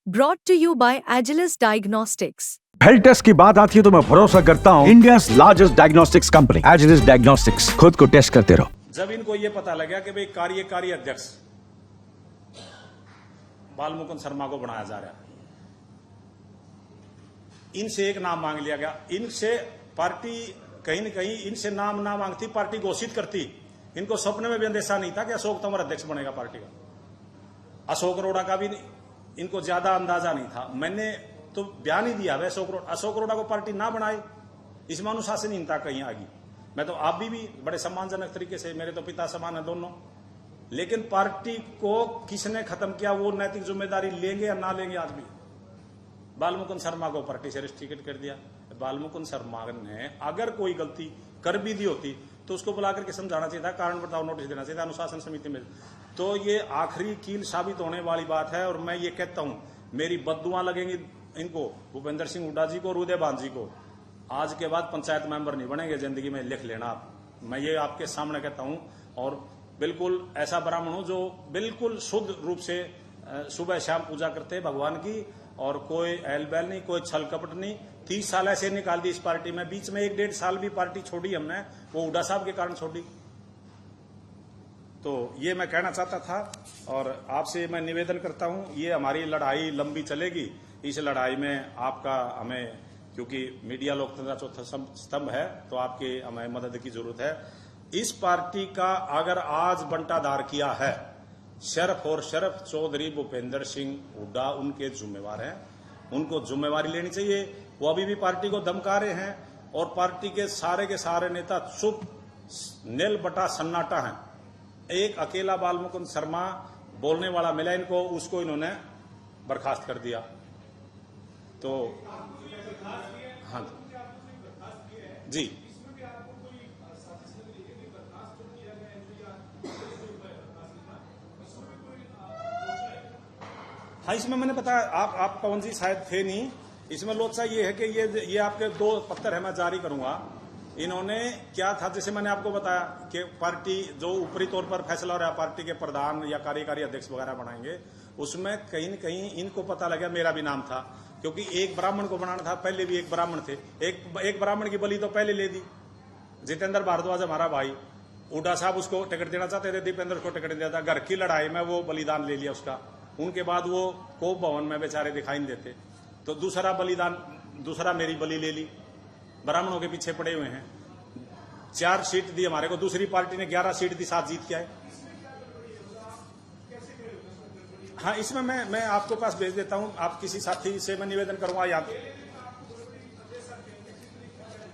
Brought to you by Agilus Diagnostics. Health test की बात आती है तो मैं भरोसा करता हूँ India largest diagnostics company Agilus diagnostics. खुद को टेस्ट करते रहो। जब इनको ये पता लगा कि भाई कार्यकारी अध्यक्ष बालमुकुंद शर्मा को बनाया जा रहा है, इनसे एक नाम मांग लिया गया। इनसे पार्टी कहीं न कहीं इनसे नाम ना मांगती, पार्टी घोषित करती। इनको सपने में भी अंदेशा नहीं था कि अशोक तंवर अध्यक्ष बनेगा पार्टी का। अशोक अरोड़ा का भी इनको ज्यादा अंदाजा नहीं था। मैंने तो बयान ही दिया है, अशोक अरोड़ा को पार्टी ना बनाए, इसमें अनुशासनहीनता कहीं आ गई। मैं तो आप भी बड़े सम्मानजनक तरीके से, मेरे तो पिता समान है दोनों, लेकिन पार्टी को किसने खत्म किया वो नैतिक जिम्मेदारी लेंगे या ना लेंगे। आज भी बालमुकुंद शर्मा को पार्टी से रिस्ट्रिक्ट कर दिया। बालमुकुंद शर्मा ने अगर कोई गलती कर भी दी होती तो उसको बुला करके समझाना चाहिए था, कारण बताओ नोटिस देना चाहिए था अनुशासन समिति में। तो ये आखिरी कील साबित होने वाली बात है। और मैं ये कहता हूं, मेरी बद्दुआ लगेंगी इनको, भूपेंद्र सिंह हुड्डा जी को और उदय भान जी को। आज के बाद पंचायत मेंबर नहीं बनेंगे जिंदगी में, लिख लेना आप। मैं ये आपके सामने कहता हूं। और बिल्कुल ऐसा ब्राह्मण हूं जो बिल्कुल शुद्ध रूप से सुबह शाम पूजा करते हैं भगवान की, और कोई एल बैल नहीं, कोई छल कपट नहीं। 30 साल ऐसे निकाल दी इस पार्टी में। बीच में 1-1.5 साल भी पार्टी छोड़ी हमने, वो हुड्डा साहब के कारण छोड़ी। तो ये मैं कहना चाहता था और आपसे मैं निवेदन करता हूं, ये हमारी लड़ाई लंबी चलेगी। इस लड़ाई में आपका हमें, क्योंकि मीडिया लोकतंत्र चौथा स्तंभ है, तो आपकी हमें मदद की जरूरत है। इस पार्टी का अगर आज बंटाधार किया है, शरफ और शरफ चौधरी भूपेंद्र सिंह हुड्डा उनके जिम्मेवार हैं, उनको जिम्मेवारी लेनी चाहिए। वो अभी भी पार्टी को धमका रहे हैं और पार्टी के सारे नेता चुप नील बटा सन्नाटा हैं। एक अकेला बालमुकुंद शर्मा बोलने वाला मिला इनको, उसको इन्होंने बर्खास्त कर दिया। तो हाँ जी, हाँ, इसमें मैंने बताया, आप पवन जी शायद थे नहीं। इसमें लोचा ये है कि ये आपके 2 पत्र है, मैं जारी करूंगा। इन्होंने क्या था, जैसे मैंने आपको बताया कि पार्टी जो ऊपरी तौर पर फैसला हो रहा है, पार्टी के प्रधान या कार्यकारी अध्यक्ष वगैरह बनाएंगे, उसमें कहीं न कहीं इनको पता लगा मेरा भी नाम था, क्योंकि एक ब्राह्मण को बनाना था। पहले भी एक ब्राह्मण थे, एक ब्राह्मण की बलि तो पहले ले दी। जितेंद्र भारद्वाज हमारा भाई, हुड्डा साहब उसको टिकट देना चाहते थे, दीपेंद्र को टिकट दिया था। घर की लड़ाई में वो बलिदान ले लिया उसका। उनके बाद वो कोप भवन में बेचारे दिखाई नहीं देते, तो दूसरा मेरी बलि ले ली। ब्राह्मणों के पीछे पड़े हुए हैं। 4 सीट दी हमारे को, दूसरी पार्टी ने 11 सीट दी, 7 जीत के आए। हाँ, इसमें मैं आपको पास भेज देता हूं। आप किसी साथी से मैं निवेदन करूंगा याद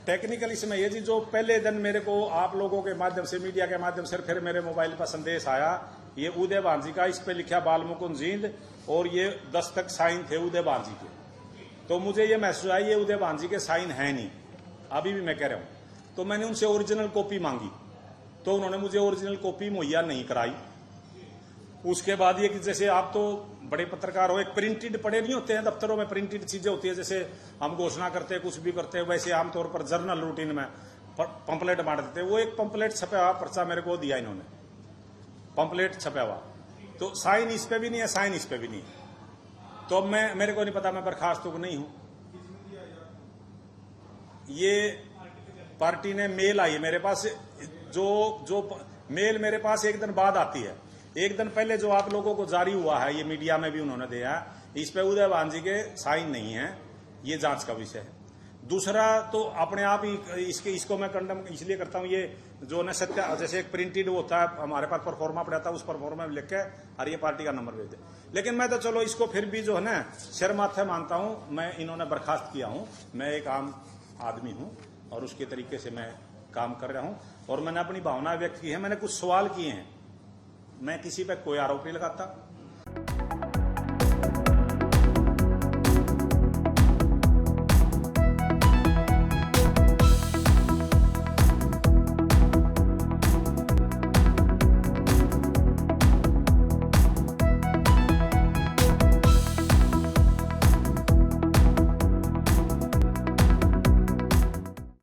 टेक्निकल। इसमें ये जी, जो पहले दिन मेरे को आप लोगों के माध्यम से, मीडिया के माध्यम से फिर मेरे मोबाइल पर संदेश आया, ये उदय भान जी का, इस पे लिखा बालमुकुंद जिंद, और ये दस्तक साइन थे उदय भान जी के। तो मुझे ये महसूस आया ये उदय भान जी के साइन है नहीं, अभी भी मैं कह रहा हूं। तो मैंने उनसे ओरिजिनल कॉपी मांगी, तो उन्होंने मुझे ओरिजिनल कॉपी मुहैया नहीं कराई। उसके बाद ये कि जैसे आप तो बड़े पत्रकार हो, एक प्रिंटेड पड़े नहीं होते हैं दफ्तरों में, प्रिंटेड चीजें होती है, जैसे हम घोषणा करते हैं, कुछ भी करते हैं, वैसे आमतौर पर जर्नल रूटीन में पंपलेट बांट देते हैं। वो एक पंपलेट छपा हुआ पर्चा मेरे को दिया इन्होंने, पंपलेट छपा हुआ। तो साइन इस पे भी नहीं है, साइन इस पे भी नहीं है। तो मेरे को नहीं पता, मैं बर्खास्त तो नहीं हूं। ये पार्टी ने मेल आई मेरे पास, जो मेल मेरे पास एक दिन बाद आती है। एक दिन पहले जो आप लोगों को जारी हुआ है, ये मीडिया में भी उन्होंने दिया, इस पे उदय भान जी के साइन नहीं है, ये जांच का विषय है। दूसरा तो अपने आप ही इसको मैं कंडम इसलिए करता हूं, ये जो न सत्य, जैसे एक प्रिंटेड होता है हमारे पास परफॉर्मा पड़ा था, उस परफॉर्मा में लिख के और ये पार्टी का नंबर भेज दे। लेकिन मैं तो चलो इसको फिर भी जो है ना शर माथे मानता हूं। मैं इन्होंने बर्खास्त किया हूं, मैं एक आम आदमी हूं और उसके तरीके से मैं काम कर रहा हूं, और मैंने अपनी भावना व्यक्त की है। मैंने कुछ सवाल किए हैं, मैं किसी पे कोई आरोप नहीं लगाता।